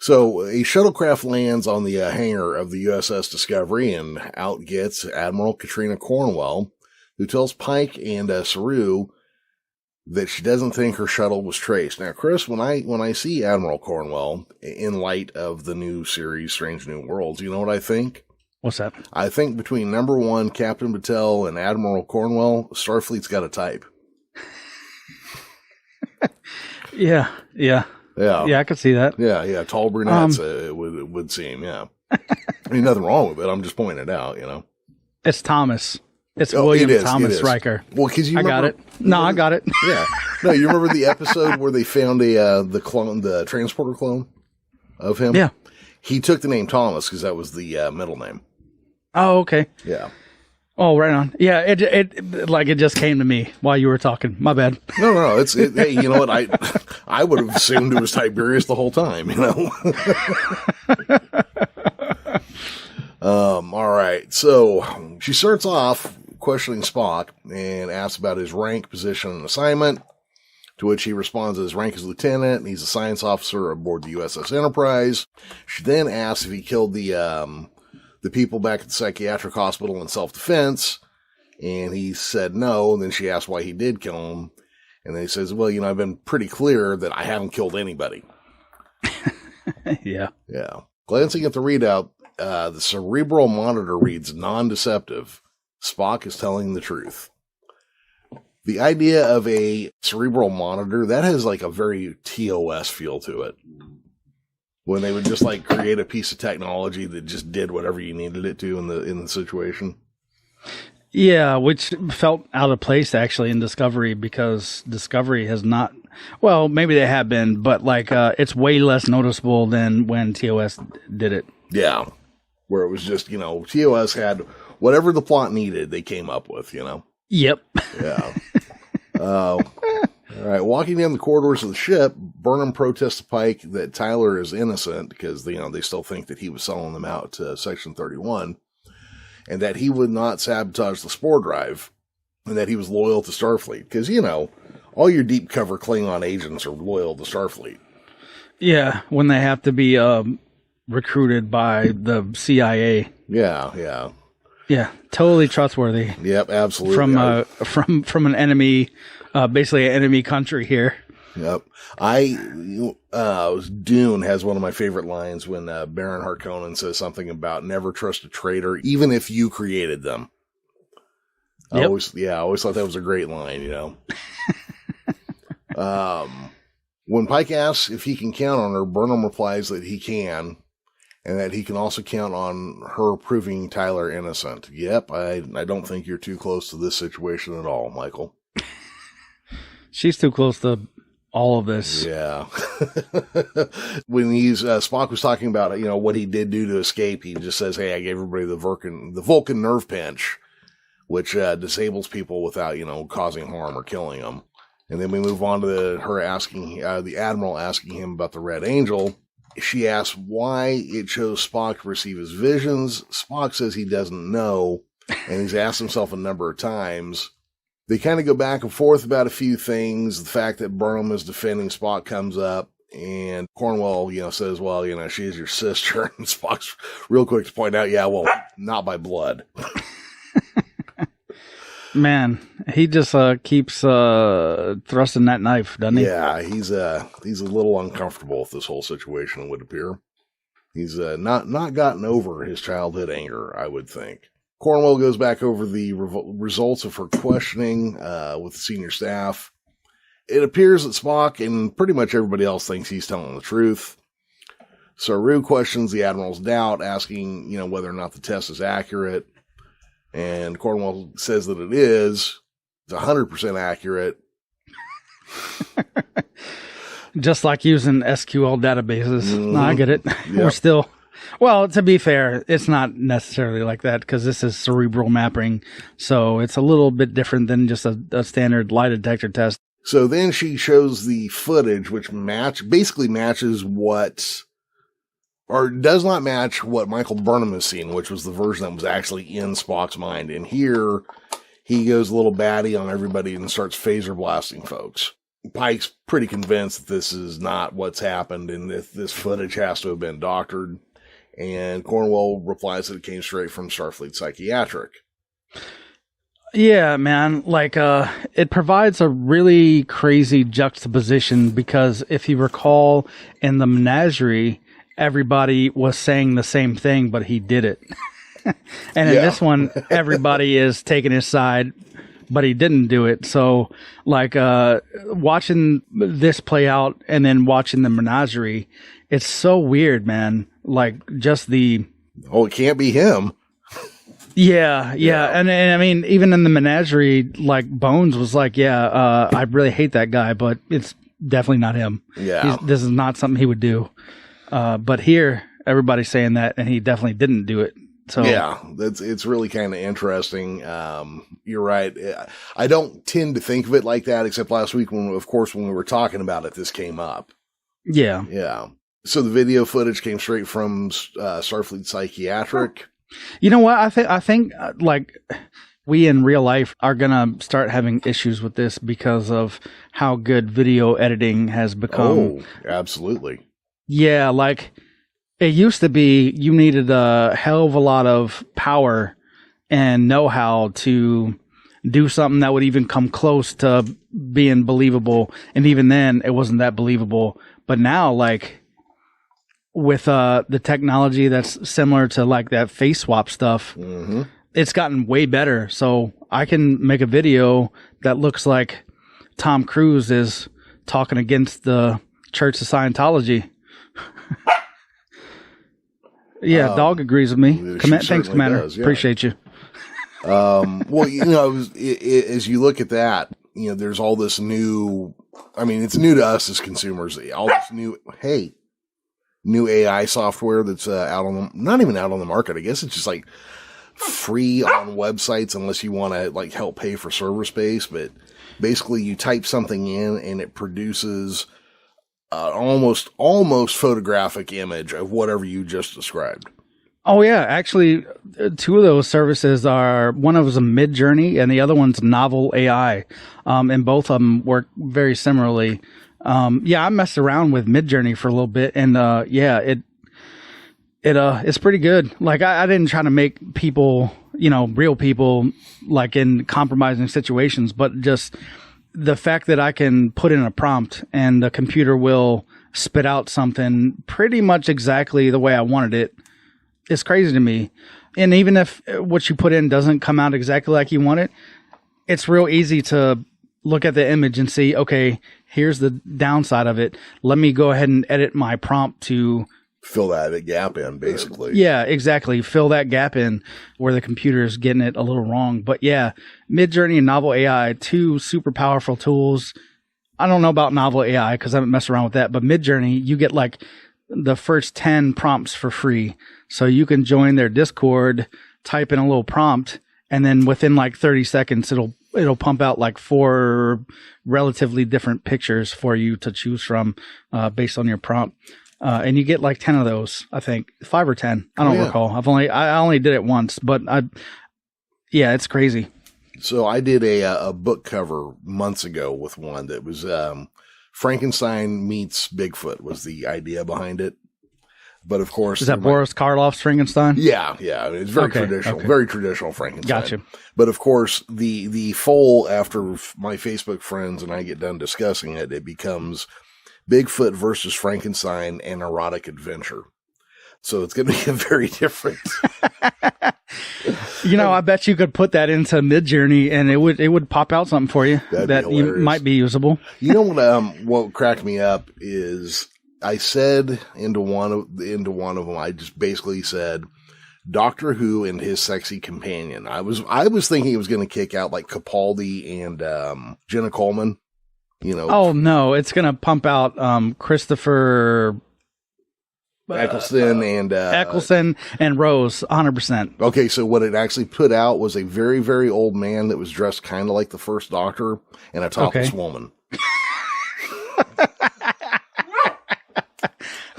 So a shuttlecraft lands on the hangar of the USS Discovery, and out gets Admiral Katrina Cornwell, who tells Pike and Saru that she doesn't think her shuttle was traced. Now, Chris, when I see Admiral Cornwell in light of the new series, Strange New Worlds, you know what I think? What's that? I think between number one, Captain Battelle, and Admiral Cornwell, Starfleet's got a type. Yeah. I could see that. Yeah. Tall brunettes, it would seem, yeah. I mean, nothing wrong with it. I'm just pointing it out, It's Thomas. It's William Thomas Riker. Well, because I got it. No, I got it. Yeah. No, you remember the episode where they found the transporter clone of him? Yeah. He took the name Thomas because that was the middle name. Oh, okay. Yeah. Oh, right on. Yeah, it just came to me while you were talking. My bad. No. Hey, you know what? I would have assumed it was Tiberius the whole time. All right. So she starts off questioning Spock and asks about his rank, position, and assignment. To which he responds that his rank is lieutenant, and he's a science officer aboard the USS Enterprise. She then asks if he killed the people back at the psychiatric hospital in self-defense, and he said no. And then she asked why he did kill him, and then he says, well, I've been pretty clear that I haven't killed anybody. Yeah. Glancing at the readout, the cerebral monitor reads non-deceptive. Spock is telling the truth. The idea of a cerebral monitor, that has like a very TOS feel to it. When they would just like create a piece of technology that just did whatever you needed it to in the situation. Yeah, which felt out of place actually in Discovery, because Discovery has not, well, maybe they have been, but like it's way less noticeable than when TOS did it. Yeah. Where it was just, TOS had whatever the plot needed, they came up with, Yep. Yeah. All right. Walking down the corridors of the ship, Burnham protests to Pike that Tyler is innocent because, they still think that he was selling them out to Section 31, and that he would not sabotage the spore drive, and that he was loyal to Starfleet. Because, all your deep cover Klingon agents are loyal to Starfleet. Yeah, when they have to be recruited by the CIA. Yeah. Yeah, totally trustworthy. Yep, absolutely. From an enemy, basically an enemy country here. Yep. Dune has one of my favorite lines when Baron Harkonnen says something about never trust a traitor, even if you created them. Yep. I always thought that was a great line, When Pike asks if he can count on her, Burnham replies that he can, and that he can also count on her proving Tyler innocent. Yep, I don't think you're too close to this situation at all, Michael. She's too close to all of this. Yeah. When Spock was talking about, what he did do to escape, he just says, hey, I gave everybody the Vulcan nerve pinch, which disables people without, causing harm or killing them. And then we move on to her asking, the Admiral asking him about the Red Angel. She asks why it chose Spock to receive his visions. Spock says he doesn't know, and he's asked himself a number of times. They kind of go back and forth about a few things. The fact that Burnham is defending Spock comes up, and Cornwell, says, well, she is your sister. And Spock's real quick to point out, yeah, well, not by blood. Man, he just keeps thrusting that knife, doesn't he? Yeah, he's a little uncomfortable with this whole situation, it would appear. He's not gotten over his childhood anger, I would think. Cornwell goes back over the results of her questioning with the senior staff. It appears that Spock and pretty much everybody else thinks he's telling the truth. Saru questions the Admiral's doubt, asking, whether or not the test is accurate. And Cornwell says that it is. It's 100% accurate. Just like using SQL databases. Mm-hmm. No, I get it. Yep. We're still... Well, to be fair, it's not necessarily like that because this is cerebral mapping. So it's a little bit different than just a standard lie detector test. So then she shows the footage, which basically matches or does not match what Michael Burnham has seen, which was the version that was actually in Spock's mind. And here he goes a little batty on everybody and starts phaser blasting folks. Pike's pretty convinced that this is not what's happened and that this footage has to have been doctored. And Cornwell replies that it came straight from Starfleet Psychiatric. Yeah, man. Like, it provides a really crazy juxtaposition because if you recall in the menagerie, everybody was saying the same thing, but he did it. And in this one, everybody is taking his side, but he didn't do it. So, like, watching this play out and then watching the menagerie, it's so weird, man. Like, just the... Oh, it can't be him. Yeah. And I mean, even in the menagerie, like, Bones was like, I really hate that guy, but it's definitely not him. Yeah. This is not something he would do. But here, everybody's saying that, and he definitely didn't do it. So yeah, it's really kind of interesting. You're right. I don't tend to think of it like that, except last week when we were talking about it, this came up. Yeah. Yeah. So the video footage came straight from Starfleet Psychiatric. You know what? I think like we in real life are gonna start having issues with this because of how good video editing has become. Oh, absolutely. Yeah, like it used to be you needed a hell of a lot of power and know-how to do something that would even come close to being believable. And even then, it wasn't that believable. But now, like, with the technology that's similar to, like, that face swap stuff, it's gotten way better. So I can make a video that looks like Tom Cruise is talking against the Church of Scientology. Yeah, dog agrees with me. Thanks, Commander. Does, yeah. Appreciate you. Well, you know, as you look at that, you know, there's all this new, I mean, it's new to us as consumers, all this new AI software that's out on the, not even out on the market. I guess it's just like free on websites unless you want to like help pay for server space. But basically you type something in and it produces almost photographic image of whatever you just described. Oh yeah, actually, two of those services are, one of them is a Midjourney and the other one's Novel AI, and both of them work very similarly. I messed around with Midjourney for a little bit, and it's pretty good. Like I didn't try to make people, you know, real people, like in compromising situations, but just the fact that I can put in a prompt and the computer will spit out something pretty much exactly the way I wanted it is crazy to me. And even if what you put in doesn't come out exactly like you want it, it's real easy to look at the image and see, okay, here's the downside of it. Let me go ahead and edit my prompt to fill that gap in, basically. Yeah, exactly. Fill that gap in where the computer is getting it a little wrong. But yeah, Midjourney and Novel AI, two super powerful tools. I don't know about Novel AI because I haven't messed around with that, but Midjourney, you get like the first 10 prompts for free. So you can join their Discord, type in a little prompt, and then within like 30 seconds, it'll pump out like 4 relatively different pictures for you to choose from based on your prompt. And you get like 10 of those, I think 5 or 10. I don't recall. I only did it once, but it's crazy. So I did a book cover months ago with one that was, Frankenstein meets Bigfoot was the idea behind it. But of course, is that Boris Karloff's Frankenstein? Yeah. It's very traditional, very traditional Frankenstein. Gotcha. But of course, the full, after my Facebook friends and I get done discussing it, it becomes Bigfoot versus Frankenstein and erotic adventure. So it's going to be a very different. You know, I bet you could put that into Midjourney and it would pop out something for you that you might be usable. You know what cracked me up is I said into one of them, I just basically said Doctor Who and his sexy companion. I was thinking it was going to kick out like Capaldi and Jenna Coleman. You know. Oh no, it's going to pump out Christopher Eccleston and Rose, 100%. Okay, so what it actually put out was a very, very old man that was dressed kind of like the first Doctor and a topless woman.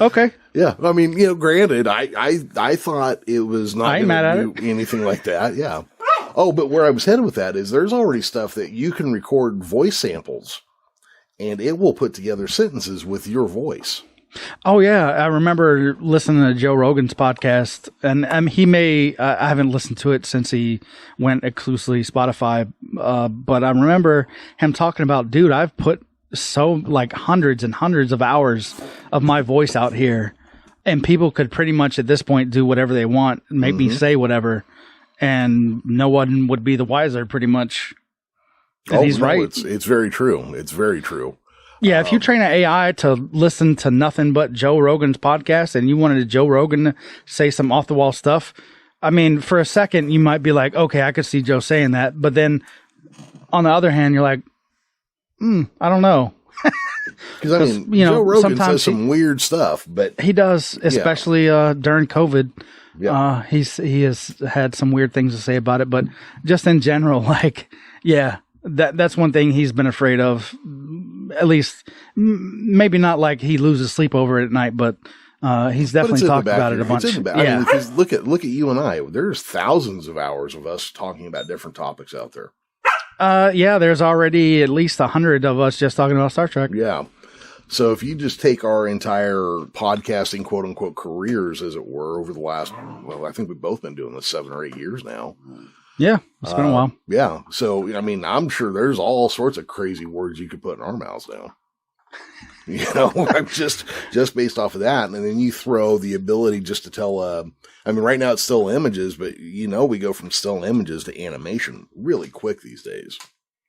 Okay. Yeah, I mean, you know, granted, I thought it was not going to do anything like that. Yeah. Oh, but where I was headed with that is there's already stuff that you can record voice samples and it will put together sentences with your voice. Oh yeah, I remember listening to Joe Rogan's podcast, and he may I haven't listened to it since he went exclusively Spotify, but I remember him talking about, dude, I've put hundreds and hundreds of hours of my voice out here, and people could pretty much at this point do whatever they want, make me say whatever, and no one would be the wiser, pretty much. And he's right. It's very true. It's very true. Yeah, if you train an AI to listen to nothing but Joe Rogan's podcast and you wanted Joe Rogan to say some off-the-wall stuff, I mean, for a second, you might be like, okay, I could see Joe saying that. But then, on the other hand, you're like, I don't know. Because, I mean, Joe Rogan says some weird stuff, but... He does, especially during COVID. Yeah. He has had some weird things to say about it. But just in general, like, yeah, that's one thing he's been afraid of. At least, maybe not like he loses sleep over it at night, but he's definitely talked about it a bunch. I mean, because look at you and I. There's thousands of hours of us talking about different topics out there. Yeah, there's already at least 100 of us just talking about Star Trek. Yeah. So if you just take our entire podcasting, quote unquote, careers, as it were, over the last, I think we've both been doing this 7 or 8 years now. Yeah, it's been a while. Yeah. So, I mean, I'm sure there's all sorts of crazy words you could put in our mouths now. I'm just based off of that. And then you throw the ability just to tell, I mean, right now it's still images, but we go from still images to animation really quick these days.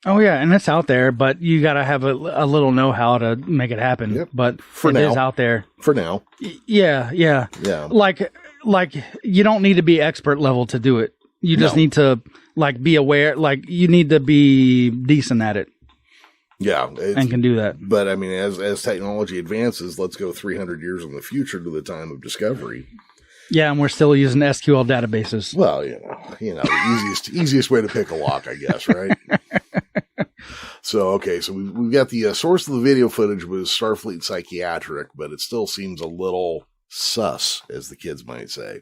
Oh yeah. And it's out there, but you got to have a little know-how to make it happen. Yep. But it is out there. For now. Yeah. Like you don't need to be expert level to do it. You just need to be aware, you need to be decent at it. Yeah. And can do that. But I mean, as technology advances, let's go 300 years in the future to the time of discovery. Yeah. And we're still using SQL databases. Well, the easiest way to pick a lock, I guess. Right. So, okay. So we've got the source of the video footage was Starfleet Psychiatric, but it still seems a little sus, as the kids might say.